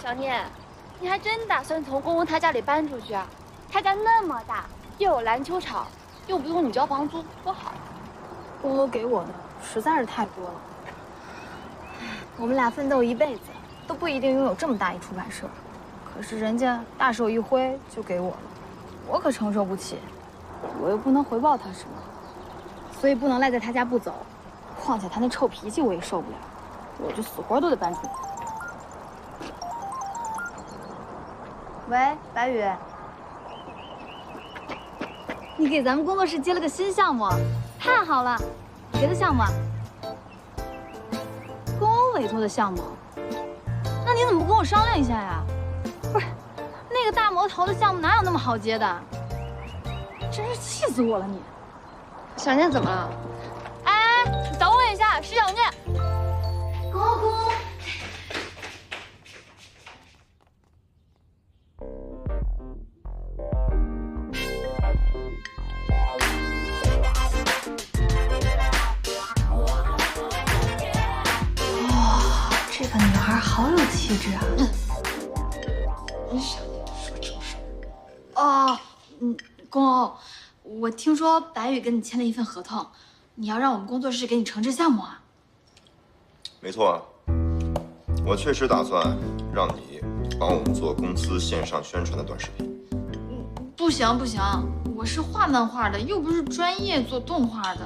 小聂，你还真打算从公公他家里搬出去啊？他家那么大，又有篮球场，又不用你交房租，多好。公公给我的实在是太多了。我们俩奋斗一辈子，都不一定拥有这么大一出版社，可是人家大手一挥就给我了，我可承受不起，我又不能回报他什么，所以不能赖在他家不走。况且他那臭脾气我也受不了，我就死活都得搬出去。喂，白宇，你给咱们工作室接了个新项目，太好了！谁的项目啊？公公委托的项目。那你怎么不跟我商量一下呀？不是，那个大魔头的项目哪有那么好接的？真是气死我了你！小聂怎么了？哎，等我一下，是小聂。公公。这个女孩好有气质啊！小聂说正事儿。哦，公公，我听说白宇跟你签了一份合同，你要让我们工作室给你承制项目啊？没错啊，我确实打算让你帮我们做公司线上宣传的短视频。不行不行，我是画漫画的，又不是专业做动画的。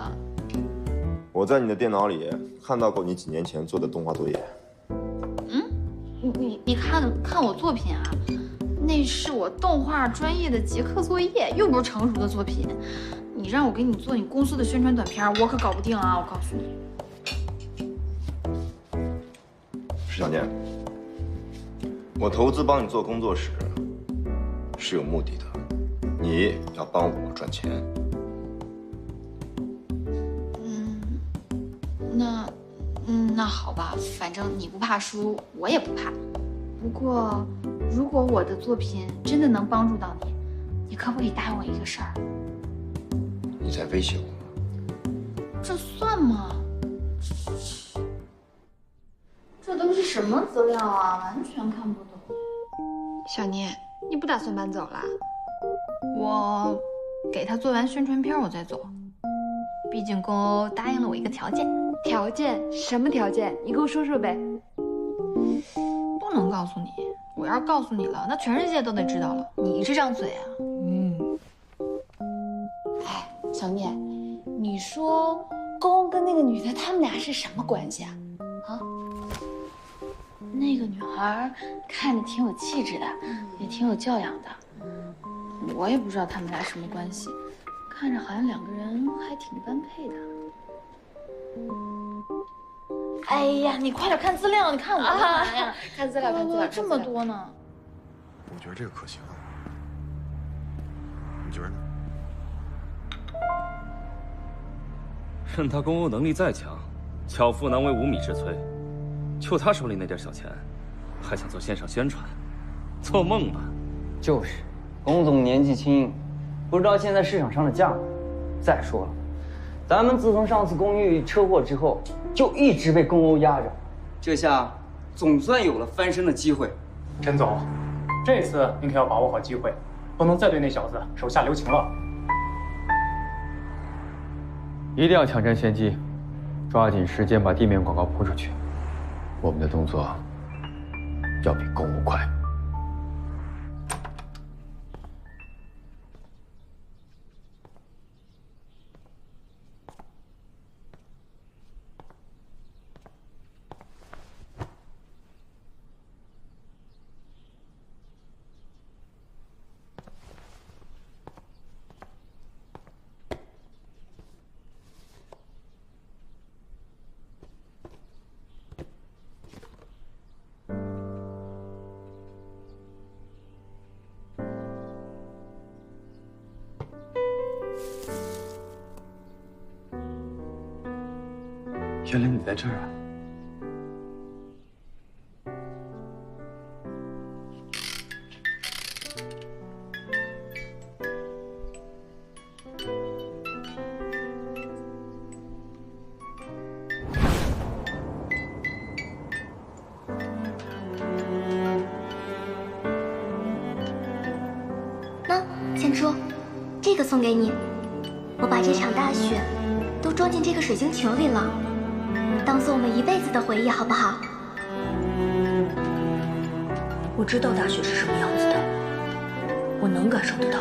我在你的电脑里看到过你几年前做的动画作业。你看我作品啊，那是我动画专业的结课作业，又不是成熟的作品。你让我给你做你公司的宣传短片，我可搞不定啊！我告诉你。石小念，我投资帮你做工作室是有目的的，你要帮我赚钱。那好吧，反正你不怕输，我也不怕。不过，如果我的作品真的能帮助到你，你可不可以答应我一个事儿？你在威胁我吗？这算吗？这都是什么资料啊？完全看不懂。小聂，你不打算搬走啦？我给他做完宣传片，我再走。毕竟公欧答应了我一个条件。条件？什么条件？你跟我说说呗。不能告诉你，我要是告诉你了，那全世界都得知道了。你这张嘴啊，哎，小聂，你说公公跟那个女的，他们俩是什么关系啊？啊？那个女孩看着挺有气质的，也挺有教养的。我也不知道他们俩什么关系，看着好像两个人还挺般配的。哎呀，你快点看资料！你看我干嘛呀？看资料，看资料，这么多呢。我觉得这个可行，你觉得呢？任他公欧能力再强，巧妇难为无米之炊。就他手里那点小钱，还想做线上宣传，做梦吧！就是，龚总年纪轻，不知道现在市场上的价格。再说了，咱们自从上次公寓车祸之后，就一直被公欧压着，这下总算有了翻身的机会。陈总，这次您可要把握好机会，不能再对那小子手下留情了。一定要抢占先机，抓紧时间把地面广告铺出去。我们的动作要比公务快。原来你在这儿啊！千初，这个送给你，我把这场大雪都装进这个水晶球里了，当做我们一辈子的回忆，好不好？我知道大雪是什么样子的，我能感受得到。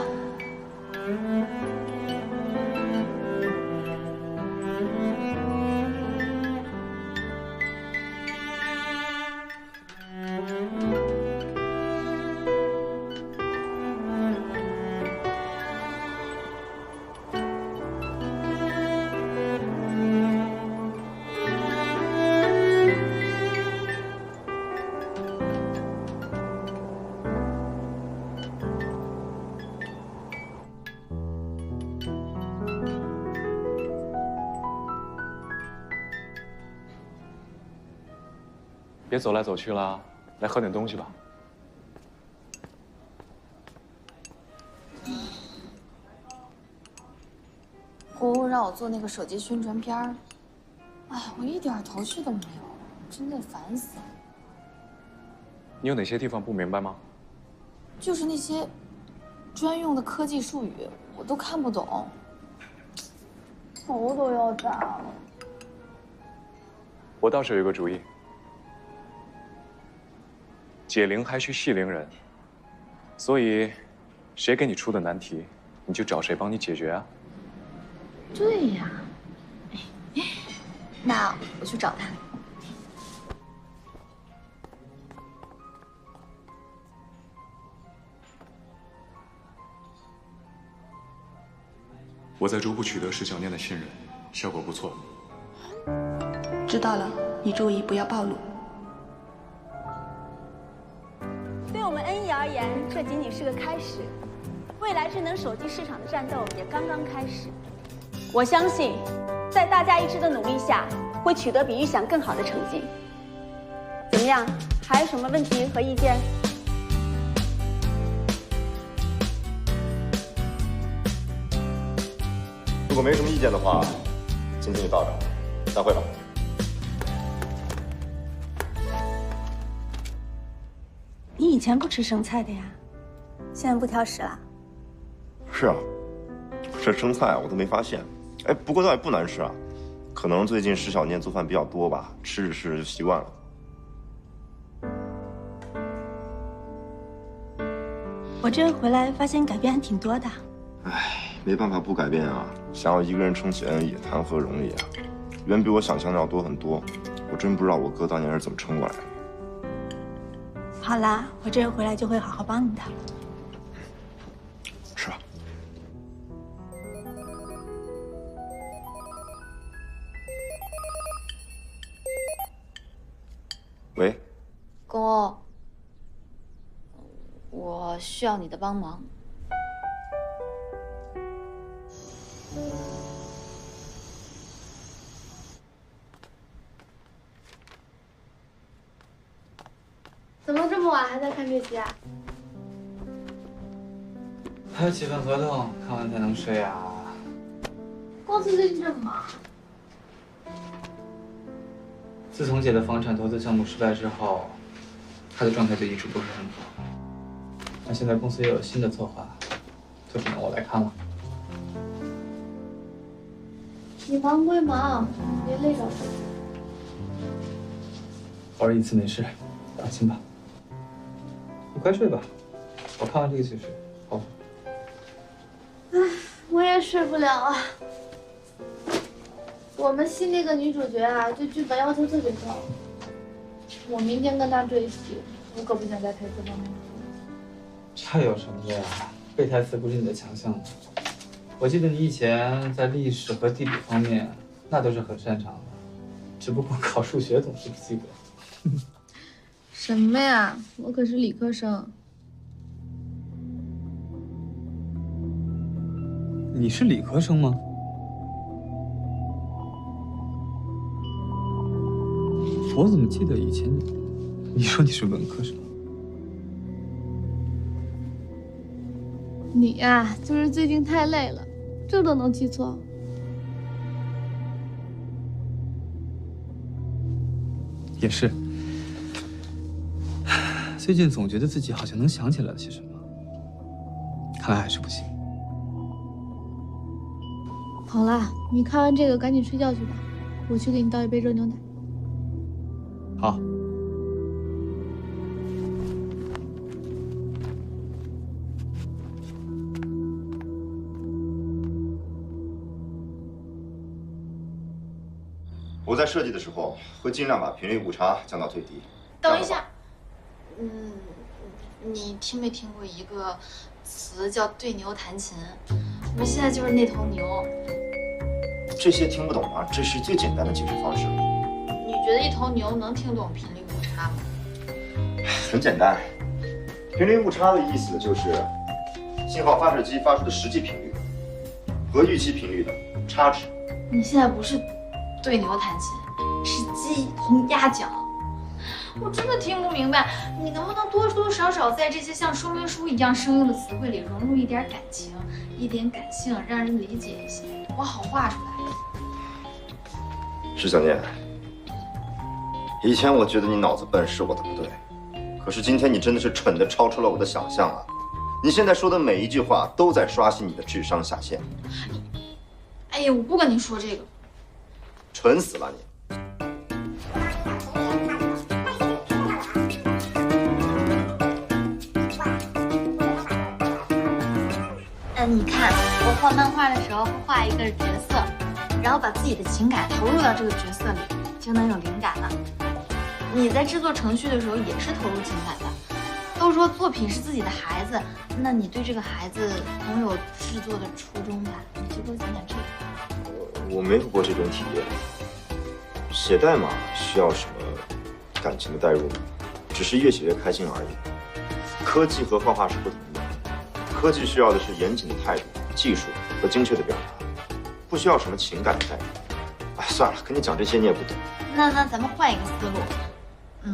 别走来走去啦，来喝点东西吧。国务让我做那个手机宣传片儿，哎，我一点头绪都没有，真的烦死了。你有哪些地方不明白吗？就是那些专用的科技术语，我都看不懂，头都要炸了。我倒是有一个主意。解铃还须系铃人，所以，谁给你出的难题，你就找谁帮你解决啊。对呀，那我去找他。我在逐步取得石小念的信任，效果不错。知道了，你注意不要暴露。对我们恩义而言，这仅仅是个开始，未来智能手机市场的战斗也刚刚开始。我相信，在大家一致的努力下，会取得比预想更好的成绩。怎么样？还有什么问题和意见？如果没什么意见的话，今天就到这儿，散会吧。你以前不吃生菜的呀，现在不挑食啦？是啊，这生菜我都没发现。哎，不过倒也不难吃啊，可能最近石小念做饭比较多吧，吃着吃着就习惯了。我这回回来发现改变还挺多的。唉，没办法不改变啊，想要一个人撑起恩义，谈何容易啊！远比我想象的要多很多。我真不知道我哥当年是怎么撑过来的。好啦，我这回回来就会好好帮你的。是吧？喂，公欧，我需要你的帮忙。怎么这么晚还在看这些啊？还有几份合同，看完才能睡啊。公司最近这么忙？自从姐的房产投资项目失败之后，她的状态就一直不是很好。那现在公司又有新的策划，就只能我来看了。你忙归忙，别累着了。偶尔一次没事，放心吧。你快睡吧，我看完这个就睡。好。唉，我也睡不了啊。我们系那个女主角啊，对剧本要求特别高。我明天跟她对戏，我可不想在台词方面。这有什么的呀？背台词不是你的强项吗？我记得你以前在历史和地理方面那都是很擅长的，只不过考数学总是不及格。什么呀？我可是理科生。你是理科生吗？我怎么记得以前你说你是文科生？你呀，就是最近太累了，这都能记错。也是，最近总觉得自己好像能想起来了些什么，看来还是不行。好啦，你看完这个赶紧睡觉去吧，我去给你倒一杯热牛奶。好。我在设计的时候会尽量把频率误差降到最低。等一下，你听没听过一个词叫对牛弹琴？我现在就是那头牛。这些听不懂吗？这是最简单的解释方式。你觉得一头牛能听懂频率误差吗？很简单，频率误差的意思就是信号发射机发出的实际频率和预期频率的差值。你现在不是对牛弹琴，是鸡同鸭讲。我真的听不明白，你能不能多多少少在这些像说明书一样生硬的词汇里融入一点感情，一点感性，让人理解一些，我好画出来。石小念，以前我觉得你脑子笨是我的不对，可是今天你真的是蠢的超出了我的想象啊！你现在说的每一句话都在刷新你的智商下限。哎呀，我不跟你说这个。蠢死了你！你看，我画漫画的时候会画一个角色，然后把自己的情感投入到这个角色里，就能有灵感了。你在制作程序的时候也是投入情感的。都说作品是自己的孩子，那你对这个孩子总有制作的初衷吧？你就给我讲讲这个。我没有过这种体验。写代码需要什么感情的代入吗？只是越写越开心而已。科技和画画是不同的，科技需要的是严谨的态度、技术和精确的表达，不需要什么情感的代入。哎，算了，跟你讲这些你也不懂。那咱们换一个思路，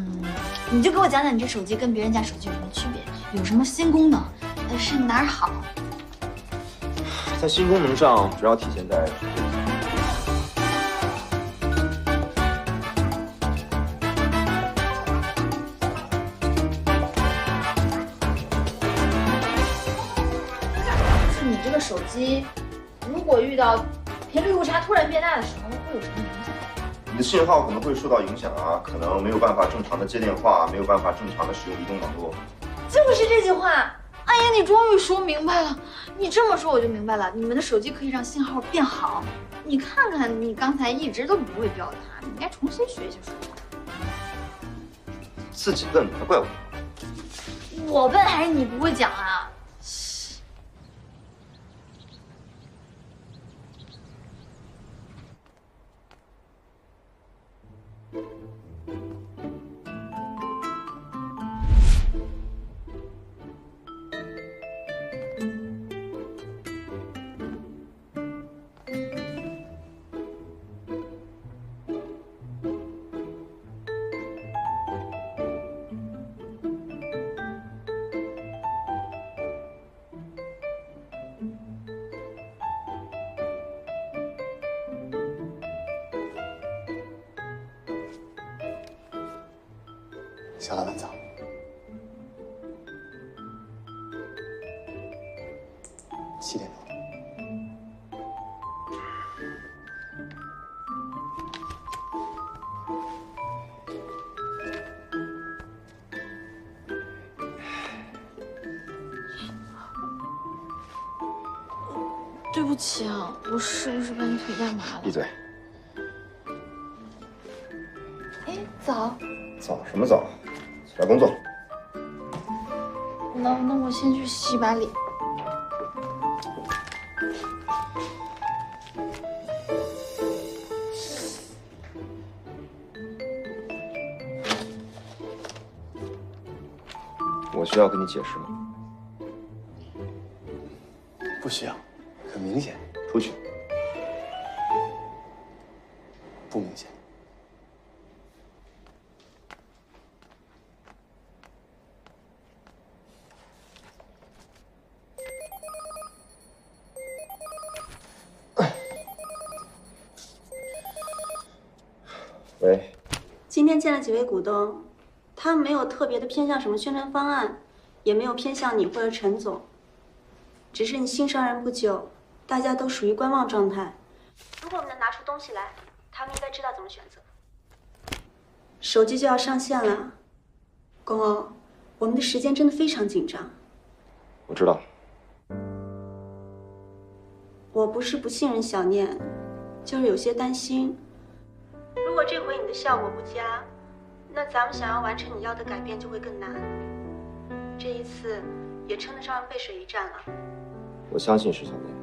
你就给我讲讲你这手机跟别人家手机有什么区别，有什么新功能，是哪儿好？在新功能上，主要体现在你这个手机，如果遇到频率误差突然变大的时候，会有什么影响？你的信号可能会受到影响啊，可能没有办法正常的接电话，没有办法正常的使用移动网络。就是这句话。哎呀，你终于说明白了。你这么说我就明白了，你们的手机可以让信号变好。你看看，你刚才一直都不会表达，你应该重新学一下说话。自己笨还怪我？我笨还是你不会讲啊？小老板早。7点多。对不起啊，我是不是把你腿干麻了？闭嘴！哎，早。早什么早？起来工作。那我先去洗把脸。我需要跟你解释吗？不需要，很明显。出去。不明显。喂。今天见了几位股东，他们没有特别的偏向什么宣传方案，也没有偏向你或者陈总，只是你新上任不久，大家都属于观望状态，如果我们能拿出东西来，他们应该知道怎么选择。手机就要上线了，公欧，我们的时间真的非常紧张。我知道。我不是不信任小念，就是有些担心。如果这回你的效果不佳，那咱们想要完成你要的改变就会更难。这一次也称得上背水一战了。我相信石小念，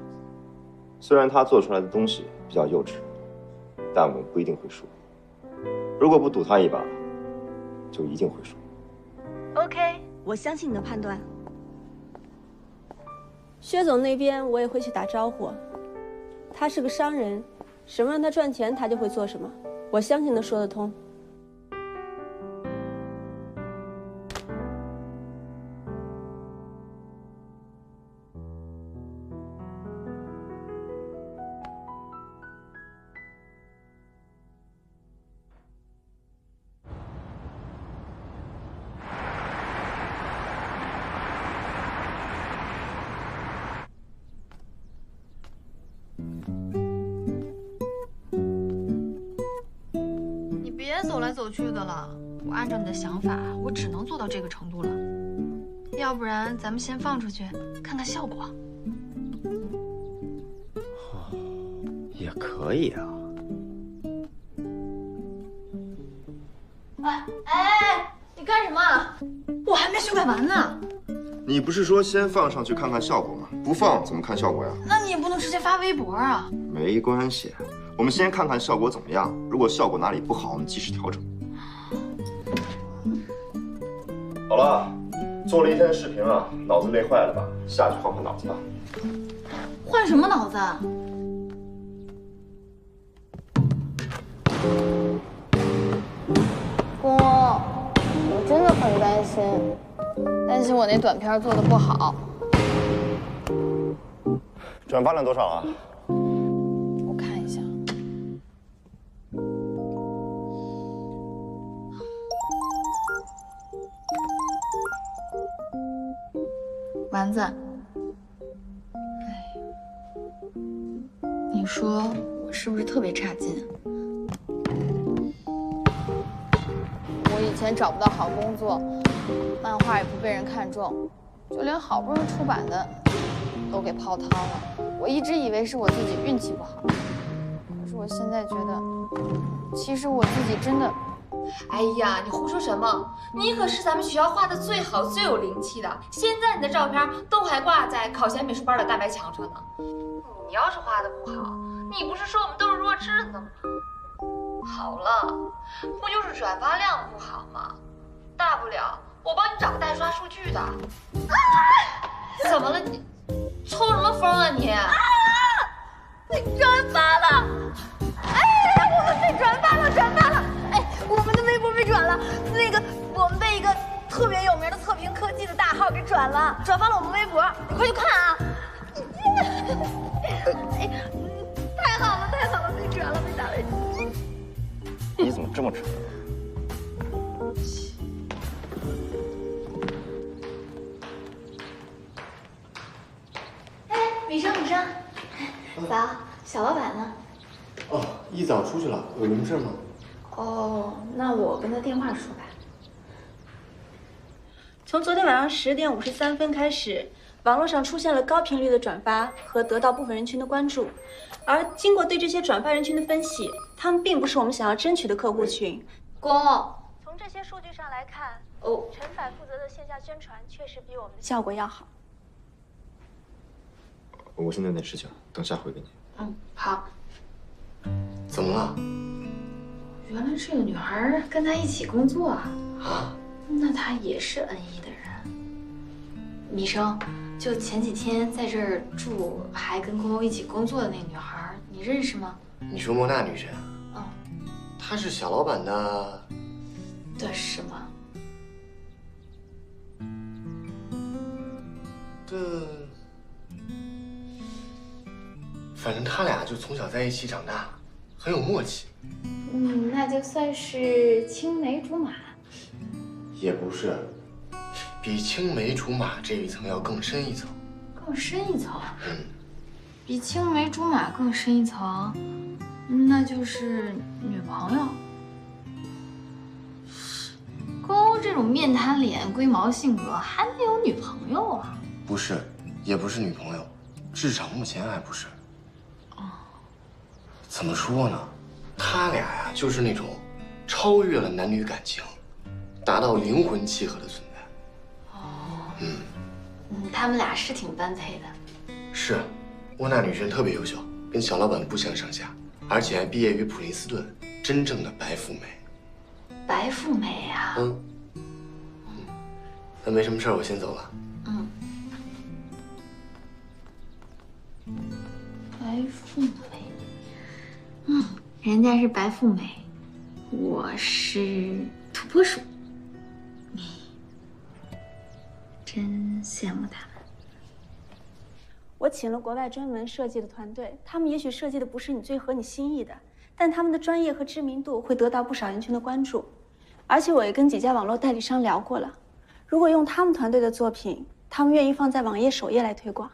虽然他做出来的东西比较幼稚，但我们不一定会输。如果不赌他一把，就一定会输。OK， 我相信你的判断。薛总那边我也会去打招呼，他是个商人，什么让他赚钱他就会做什么，我相信能说得通。别走来走去的了，我按照你的想法，我只能做到这个程度了。要不然咱们先放出去看看效果。也可以啊。哎，你干什么？我还没修改完呢。你不是说先放上去看看效果吗？不放怎么看效果呀？那你也不能直接发微博啊。没关系。我们先看看效果怎么样，如果效果哪里不好，我们及时调整。好了，做了一天的视频了，脑子累坏了吧？下去换换脑子吧。换什么脑子啊？公公，我真的很担心我那短片做的不好。转发量多少啊？丸子，你说我是不是特别差劲？我以前找不到好工作，漫画也不被人看中，就连好不容易出版的都给泡汤了。我一直以为是我自己运气不好，可是我现在觉得，其实我自己真的……哎呀，你胡说什么？你可是咱们学校画的最好、最有灵气的，现在你的照片都还挂在考前美术班的大白墙上呢。你要是画的不好，你不是说我们都是弱智的吗？好了，不就是转发量不好吗？大不了我帮你找个代刷数据的。怎么了你？抽什么风啊你？被转发了！哎，我们被转发了！哎，我们的微博被转了，我们被一个特别有名的测评科技的大号给转发了我们微博，你快去看啊！哎，太好了，被转了，被打回去。你怎么这么蠢？哎，米生，早，小老板呢？哦，一早出去了，有什么事吗？哦，那我跟他电话说吧。从昨天晚上10点53分开始，网络上出现了高频率的转发和得到部分人群的关注，而经过对这些转发人群的分析，他们并不是我们想要争取的客户群。从这些数据上来看，陈柏负责的线下宣传确实比我们的效果要好。我现在有点事情，等下回给你。好。怎么了？原来这个女孩跟他一起工作啊！那她也是恩义的人。米生，就前几天在这儿住，还跟公公一起工作的那女孩，你认识吗？你说莫娜女神？她是小老板的什么？反正他俩就从小在一起长大，很有默契。那就算是青梅竹马。也不是，比青梅竹马这一层要更深一层。更深一层？比青梅竹马更深一层，那就是女朋友。宫欧这种面瘫脸、龟毛性格，还能有女朋友啊？不是，也不是女朋友，至少目前还不是。怎么说呢？他俩呀，就是那种超越了男女感情，达到灵魂契合的存在。他们俩是挺般配的。是，沃娜女神特别优秀，跟小老板不相上下，而且还毕业于普林斯顿，真正的白富美。白富美啊！那没什么事儿，我先走了。白富美，人家是白富美，我是土拨鼠，真羡慕他们。我请了国外专门设计的团队，他们也许设计的不是你最合你心意的，但他们的专业和知名度会得到不少人群的关注。而且我也跟几家网络代理商聊过了，如果用他们团队的作品，他们愿意放在网页首页来推广。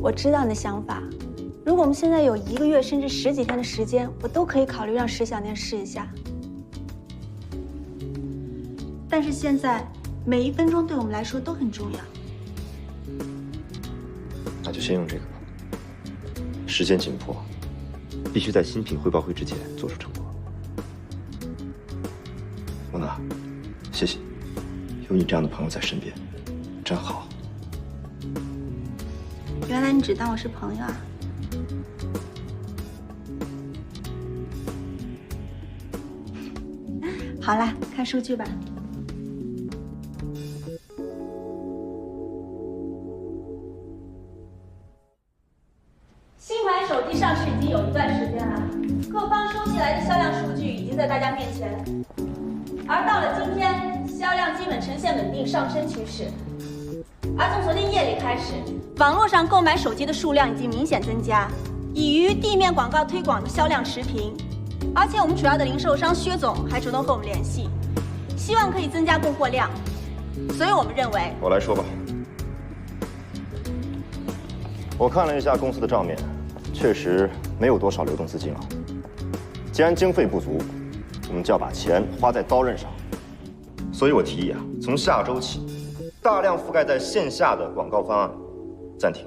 我知道你的想法，如果我们现在有1个月甚至10几天的时间，我都可以考虑让石小年试一下。但是现在每1分钟对我们来说都很重要。那就先用这个吧。时间紧迫，必须在新品汇报会之前做出成果。莫娜，谢谢，有你这样的朋友在身边，真好。原来你只当我是朋友啊！好啦，看数据吧。新款手机上市已经有一段时间了，各方收集来的销量数据已经在大家面前，而到了今天，销量基本呈现稳定上升趋势。而从昨天夜里开始，网络上购买手机的数量已经明显增加，已与地面广告推广的销量持平。而且我们主要的零售商薛总还主动和我们联系，希望可以增加供货量。所以我们认为，我来说吧。我看了一下公司的账面，确实没有多少流动资金了。既然经费不足，我们就要把钱花在刀刃上。所以我提议啊，从下周起，大量覆盖在线下的广告方案暂停，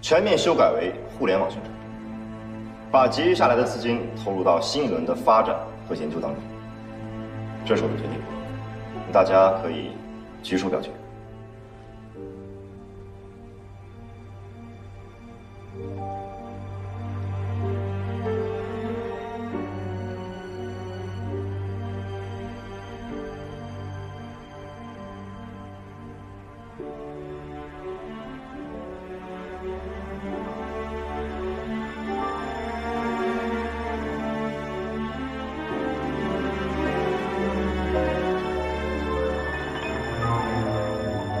全面修改为互联网宣传，把节约下来的资金投入到新一轮的发展和研究当中。这是我的决定，大家可以举手表决。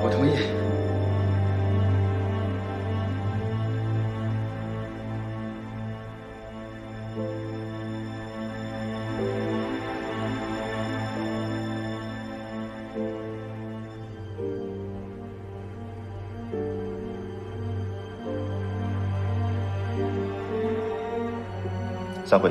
我同意。散会。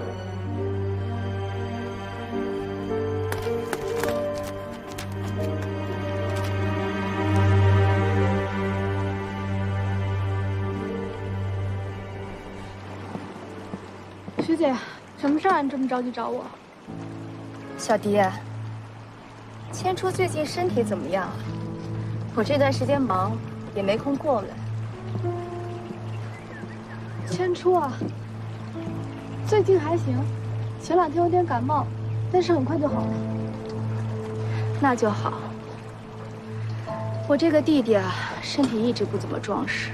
学姐，什么事儿你这么着急找我？小迪，千初最近身体怎么样？我这段时间忙，也没空过来。千初啊，最近还行，前2天有点感冒，但是很快就好了。那就好。我这个弟弟啊，身体一直不怎么壮实，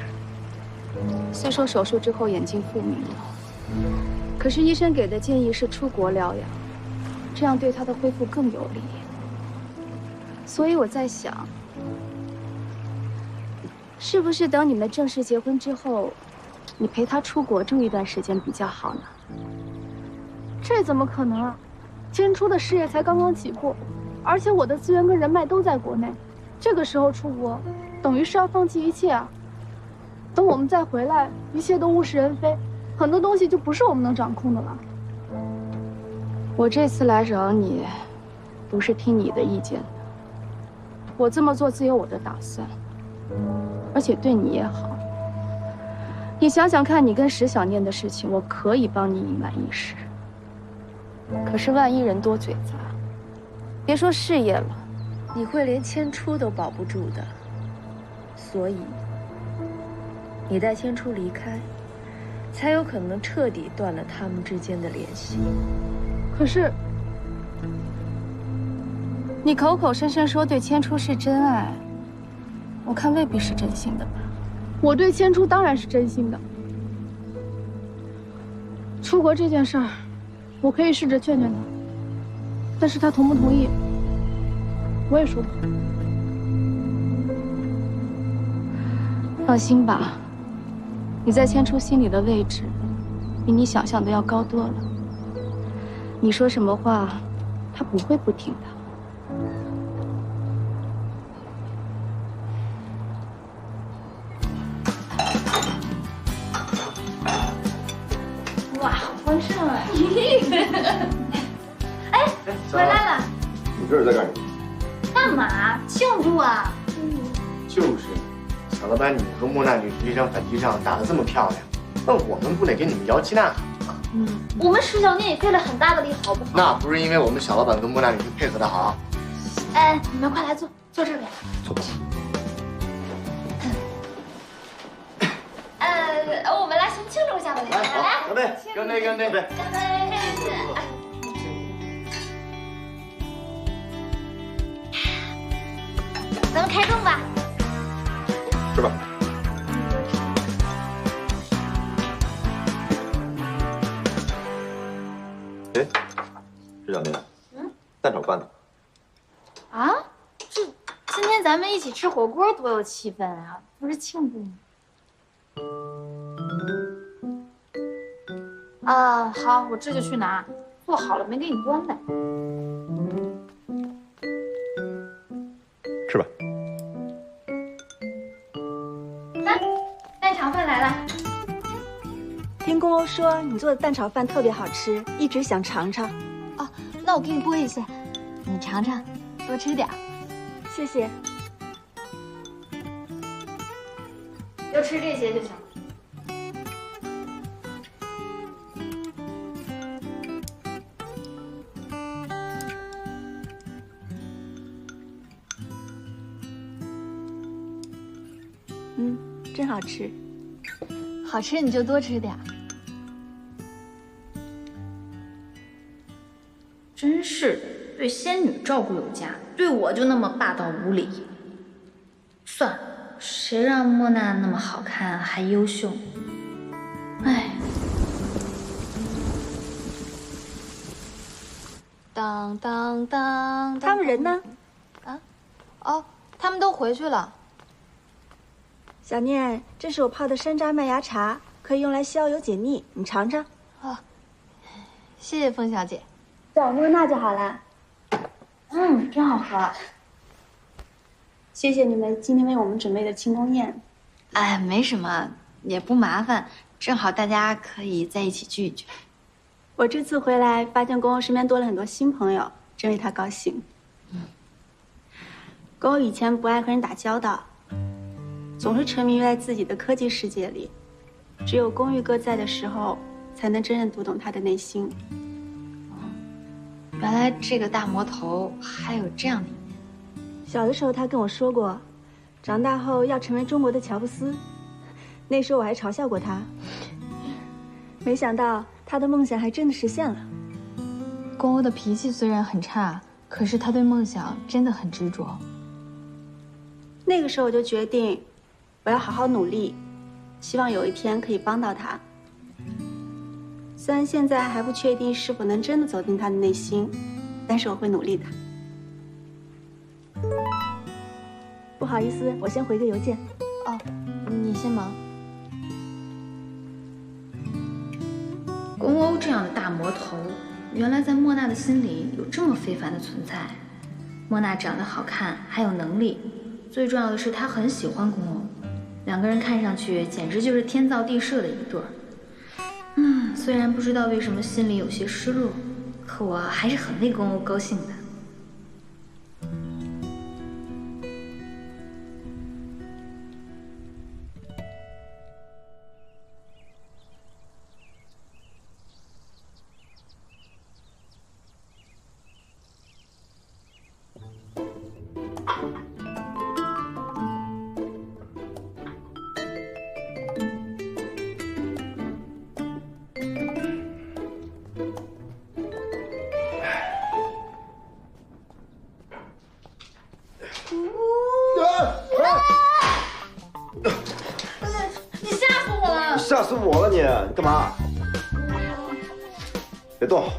虽说手术之后眼睛复明了，可是医生给的建议是出国疗养，这样对他的恢复更有利。所以我在想，是不是等你们正式结婚之后，你陪他出国住一段时间比较好呢？这怎么可能啊？千初的事业才刚刚起步，而且我的资源跟人脉都在国内，这个时候出国，等于是要放弃一切啊。等我们再回来，一切都物是人非，很多东西就不是我们能掌控的了。我这次来找你，不是听你的意见的。我这么做自有我的打算，而且对你也好。你想想看，你跟石小念的事情，我可以帮你隐瞒一时。可是万一人多嘴杂，别说事业了，你会连千初都保不住的。所以，你带千初离开，才有可能彻底断了他们之间的联系。可是，你口口声声说对千初是真爱，我看未必是真心的吧？我对千初当然是真心的。出国这件事儿，我可以试着劝劝他，但是他同不同意，我也说不准。放心吧，你在千初心里的位置，比你想象的要高多了。你说什么话，他不会不听的。哇，好丰盛啊！哎，回来了。你这是在干什么？干嘛？庆祝啊！就是，小老板，你和莫娜女这场反击仗打得这么漂亮，那我们不得给你们摇旗呐喊？我们石小念也费了很大的力，好不好？那不是因为我们小老板跟莫娜女士配合的好。哎，你们快来坐这里。坐吧。我们来先庆祝一下吧，来，干杯！干杯！干杯！干杯！咱们开动吧。吃吧。哎，石小念，蛋炒饭呢？啊，今天咱们一起吃火锅，多有气氛啊！不是庆祝吗？啊，好，我这就去拿。做好了没给你端来。吃吧。来，蛋炒饭来了。听公欧说你做的蛋炒饭特别好吃，一直想尝尝。哦，那我给你拨一些，你尝尝，多吃点。谢谢。就吃这些就行。真好吃。好吃你就多吃点。真是的，对仙女照顾有加，对我就那么霸道无理。算了，谁让莫娜那么好看还优秀？哎。当当当，他们人呢？啊？哦，他们都回去了。小念，这是我泡的山楂麦芽茶，可以用来消油解腻，你尝尝。哦，谢谢风小姐。叫莫娜就好了。真好喝。谢谢你们今天为我们准备的庆功宴。哎，没什么，也不麻烦，正好大家可以在一起聚一聚。我这次回来，发现公欧身边多了很多新朋友，真为他高兴。公欧以前不爱和人打交道，总是沉迷于在自己的科技世界里，只有公寓哥在的时候，才能真正读懂他的内心。原来这个大魔头还有这样的一面。小的时候他跟我说过，长大后要成为中国的乔布斯。那时候我还嘲笑过他，没想到他的梦想还真的实现了。公欧的脾气虽然很差，可是他对梦想真的很执着。那个时候我就决定，我要好好努力，希望有一天可以帮到他。虽然现在还不确定是否能真的走进他的内心，但是我会努力的。不好意思，我先回个邮件。哦，你先忙。公欧这样的大魔头，原来在莫娜的心里有这么非凡的存在。莫娜长得好看，还有能力，最重要的是她很喜欢宫欧，两个人看上去简直就是天造地设的一对儿。虽然不知道为什么心里有些失落，可我还是很为宫欧高兴的。你吓死我了！吓死我了你！你干嘛？别动，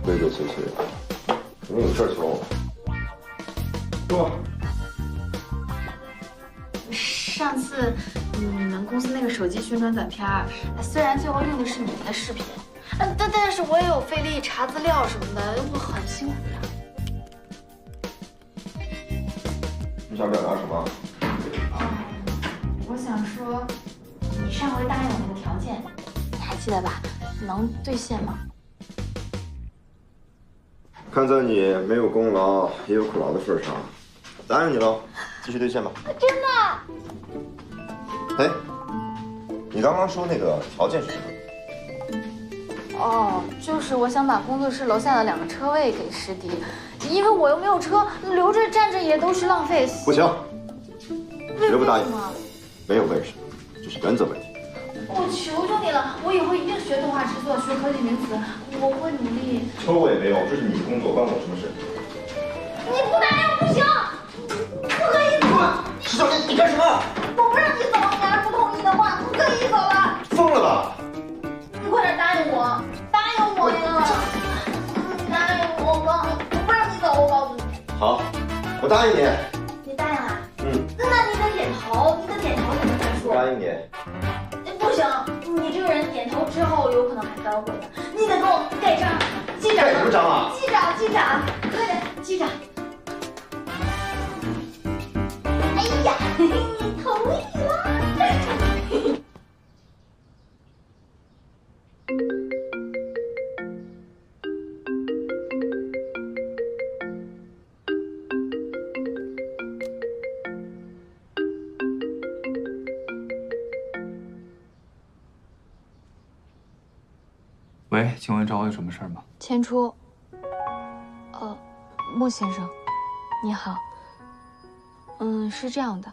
鬼鬼祟祟的，肯定有事儿求我。说。上次你们公司那个手机宣传短片，虽然最后用的是你们的视频，但是我也有费力查资料什么的，我很辛苦呀。你想表达什么？我想说，你上回答应我那个条件，你还记得吧？能兑现吗？看在你没有功劳也有苦劳的份上，答应你了，继续兑现吧。真的？哎，你刚刚说那个条件是什么？哦，就是我想把工作室楼下的2个车位给师弟，因为我又没有车，留着站着也都是浪费。不行，绝不答应。为什么？没有为什么，这是原则问题。我求求你了，我以后一定学动画制作，学科技名词，我会努力。求我也没用，这是你的工作，关我什么事？你不答应不行，不可以走。石小林，你干什么？我不让你走，你要是不同意的话，不可以走了。疯了吧？你快点答应我，答应我呀！答应我吧，我不让你走，我告诉你。好，我答应你。你答应了？嗯。那你得点头，你得点头才能算数。答应你。不行，你这个人点头之后有可能还反悔的，你得给我盖章，记章。盖什么章啊？记章，快点记章。哎呀，你同意了。喂，请问找我有什么事儿吗？千初，莫先生，你好。是这样的，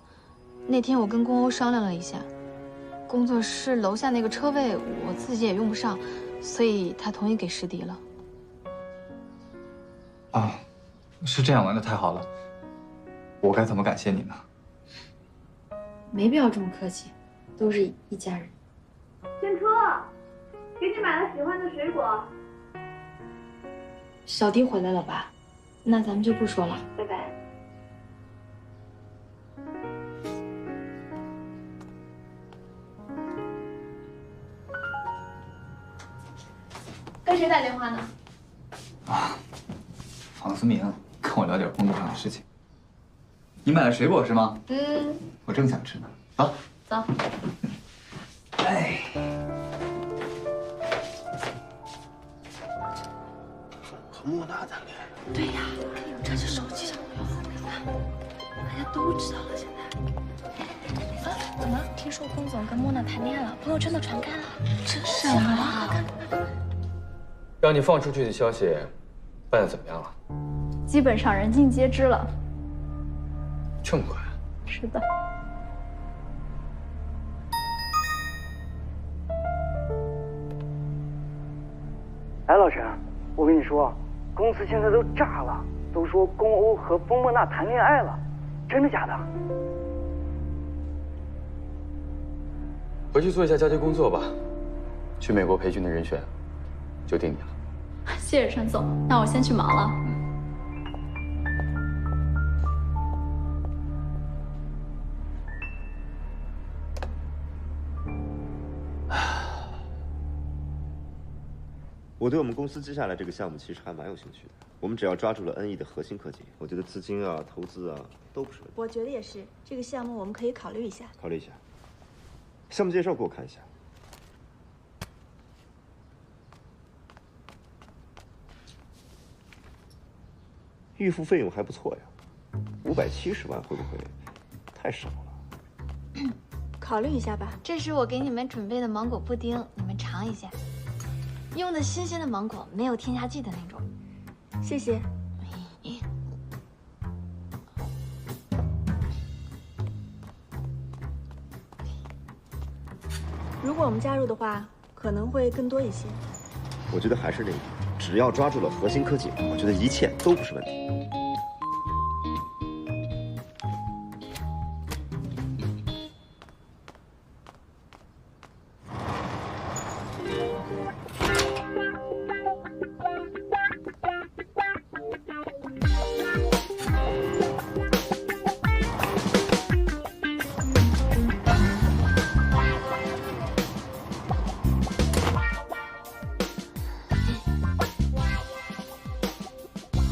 那天我跟宫欧商量了一下，工作室楼下那个车位我自己也用不上，所以他同意给师弟了。啊，是这样吗？那太好了。我该怎么感谢你呢？没必要这么客气，都是一家人。千初，给你买了喜欢的水果。小弟回来了吧？那咱们就不说了，拜拜。跟谁打电话呢？啊，房思明跟我聊点工作上的事情。你买了水果是吗？我正想吃呢。走。走。哎。和莫娜谈恋爱？对呀，这是手机上我要发给他，大家都知道了现在。怎么？听说龚总跟莫娜谈恋爱了，朋友圈都传开了。这什么？让你放出去的消息办得怎么样了？基本上人尽皆知了。这么快？是的。哎，老陈，我跟你说，公司现在都炸了，都说宫欧和风莫娜谈恋爱了，真的假的？回去做一下交接工作吧。去美国培训的人选就定你了。谢谢陈总，那我先去忙了。我对我们公司接下来这个项目其实还蛮有兴趣的。我们只要抓住了 NE 的核心科技，我觉得资金啊、投资啊都不是问题。我觉得也是，这个项目我们可以考虑一下。考虑一下。项目介绍给我看一下。预付费用还不错呀，570万会不会太少了？考虑一下吧。这是我给你们准备的芒果布丁，你们尝一下。用的新鲜的芒果，没有添加剂的那种。谢谢。如果我们加入的话，可能会更多一些。我觉得还是那一点，只要抓住了核心科技，我觉得一切都不是问题。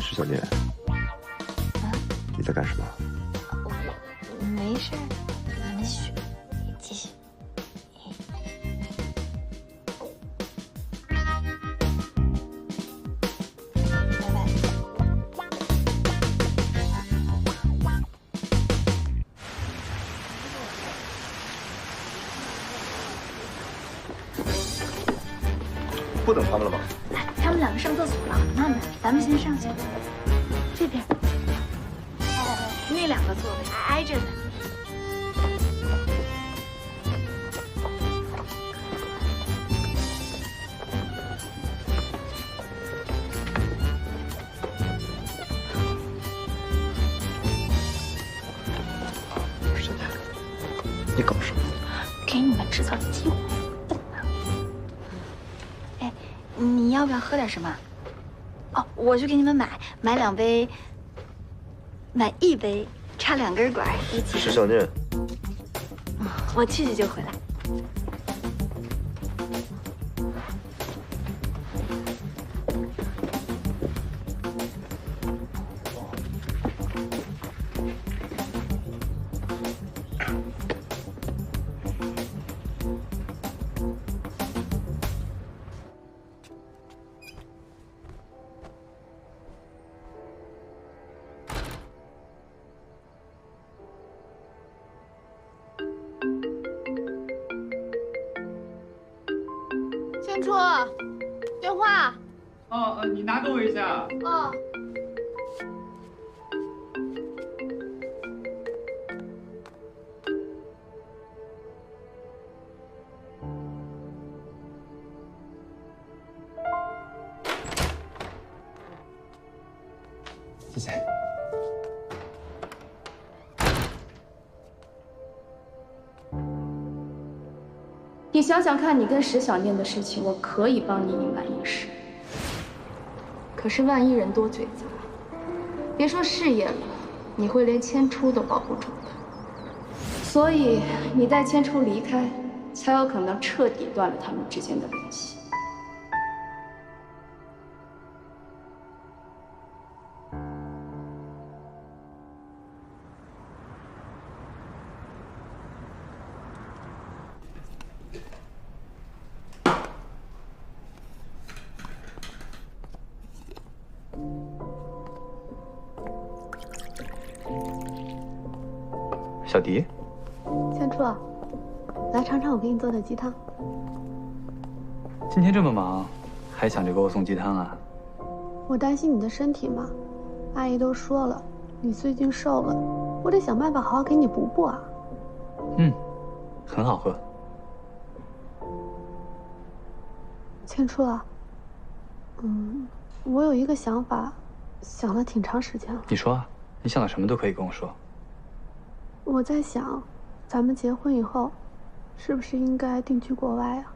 石小念，你在干什么？没事，你们续，继续。拜拜。不等他们了吗？他们两个上厕所了，慢点，咱们先上去。这边，那两个座位挨着的。石念，你搞什么？给你们制造机会。哎，你要不要喝点什么？哦，我去给你们买2杯，买1杯，插2根管一起。石小念，我去就回来。千初，电话。哦，你拿给我一下。哦。谢谢。你想想看，你跟石小念的事情，我可以帮你隐瞒一时。可是万一人多嘴杂，别说事业了，你会连千初都保不住的。所以你带千初离开，才有可能彻底断了他们之间的联系。小迪，千初，来尝尝我给你做的鸡汤。今天这么忙，还想着给我送鸡汤啊？我担心你的身体嘛，阿姨都说了，你最近瘦了，我得想办法好好给你补补啊。很好喝。千初啊，我有一个想法，想了挺长时间了。你说啊，你想到什么都可以跟我说。我在想，咱们结婚以后，是不是应该定居国外啊？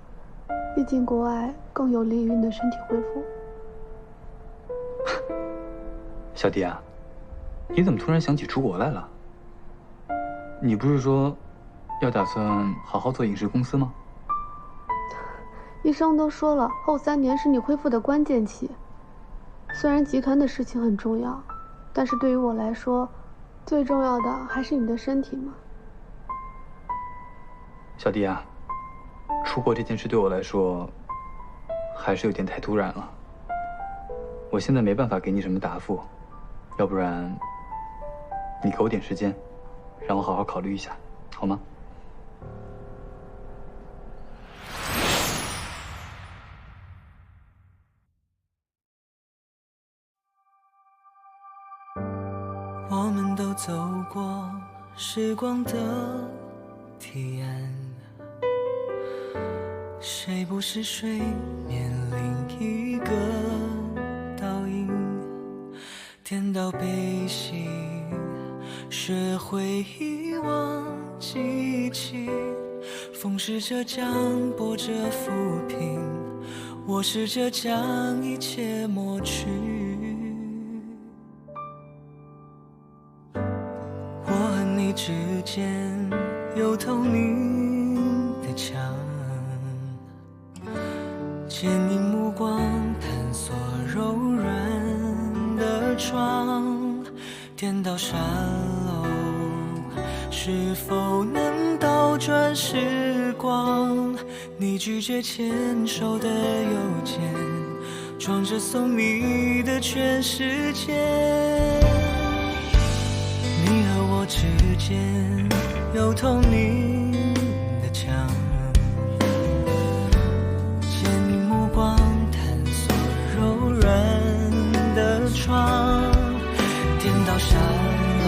毕竟国外更有利于你的身体恢复。小迪啊，你怎么突然想起出国来了？你不是说要打算好好做影视公司吗？医生都说了，后3年是你恢复的关键期。虽然集团的事情很重要，但是对于我来说，最重要的还是你的身体嘛。小迪啊，出国这件事对我来说，还是有点太突然了。我现在没办法给你什么答复，要不然，你给我点时间，让我好好考虑一下，好吗？我们都走过时光的堤岸，谁不是水面另一个倒影？颠倒悲喜，学会遗忘记起，风试着将波折抚平，我试着将一切抹去。我和你之间有透明的墙，坚硬目光探索柔软的窗，颠倒沙漏，是否能倒转时光？你拒绝牵手的邮件，装着送你的全世界。你和我之间有透明的墙，坚硬目光探索柔软的窗，颠倒沙漏，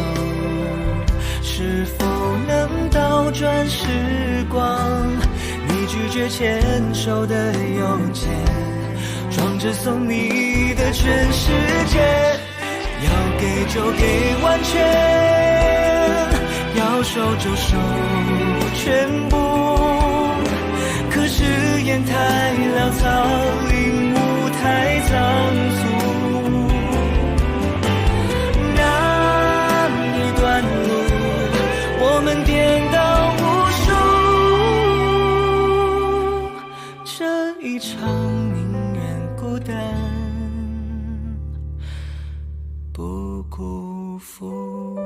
是否能倒转时光？你拒绝牵手的邮件，装着送你的全世界。要给就给完全，要收就收全部。可是烟太潦草，领悟太仓促。那一段路，我们颠倒无数。这一场宁愿孤单，不辜负。